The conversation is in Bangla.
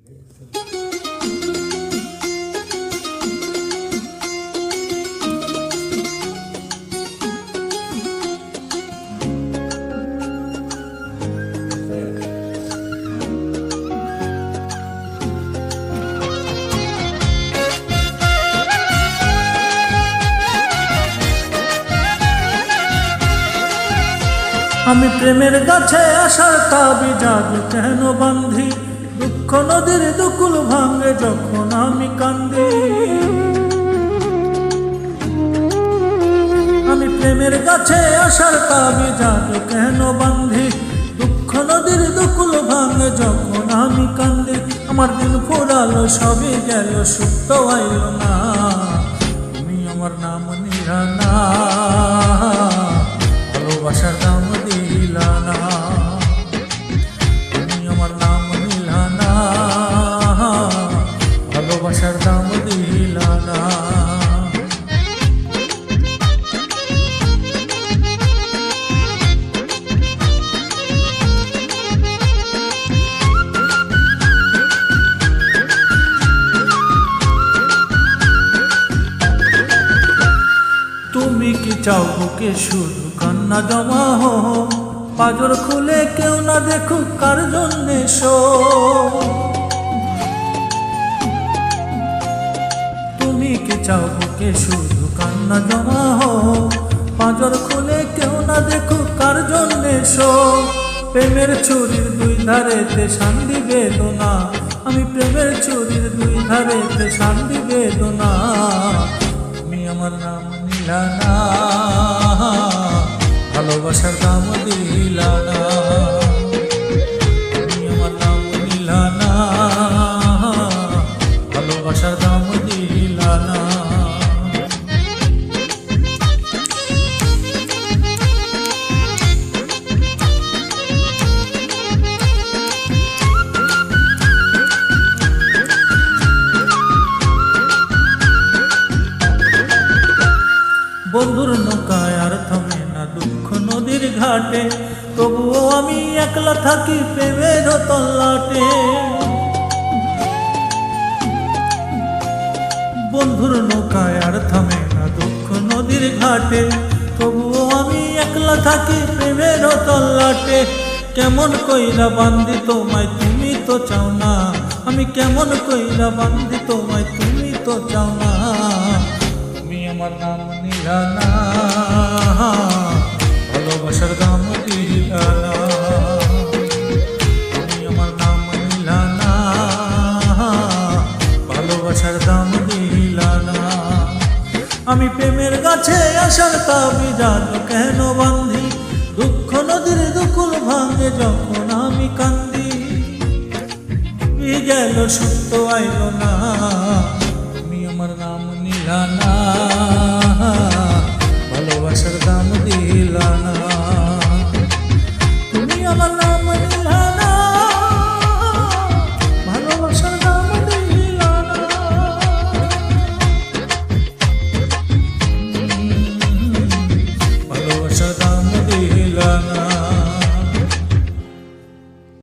আমি প্রেমের কাছে আসার তাবিজ কেন বান্ধি, দুঃখ নদীর দুকুল ভাঙে যখন আমি কান্দি। আমি প্রেমের কাছে আসার তাবিজ কেন বান্ধি, দুঃখ নদীর দুকুল ভাঙে যখন আমি কান্দি। আমার দিন ফুরালো সবই গেল, সুখ তো আইল না, তুমি আমার নাম নিলা না, ভালোবাসার দাম দিলা না, তুমি আমার নাম নিলা না, ভালোবাসার দাম দিলা না। তুমি কি চাও বুকে শুধু কান্না জমা হো, পাজর খুলে কেউ না দেখুক কার জন্যে শো। তুমি কি চাও বুকে শুধু কান্না জমা হো, পাজর খুলে কেউ না দেখুক কার জন্যে শো। প্রেমের ছুরির দুই ধারেতে শান্তি বেদনা, আমি প্রেমের ছুরির দুই ধারেতে শান্তি বেদনা, তুমি আমার নাম নিলা না, ভালোবাসার দাম দিলা না, তুমি আমার নাম নিলা না, ভালোবাসার দাম দিলা না। বন্ধুর নৌকায় আর থামে না দুঃখ নদীর ঘাটে, তবুও আমি একলা থাকি প্রেমের তল্লাটে। বন্ধুর নৌকায় আর থামে না দুঃখ নদীর ঘাটে, তবুও আমি একলা থাকি প্রেমের তল্লাটে। কেমন কইরা বান্ধি তোমায়, তুমি তো চাও না, আমি কেমন কইরা বান্ধি তোমায়, তুমি তো চাও না, তুমি আমার নাম নিলা না, ভালোবাসার দাম দিলা না, তুমি আমার নাম নিলা না, ভালোবাসার দাম দিলা না। আমি প্রেমের গাছে আসার তাবিজ কেন বান্ধি, দুঃখ নদীর দুকুল ভাঙে যখন আমি কান্দি। গেল সত্য আইল না, তুমি আমার নাম নিলা না।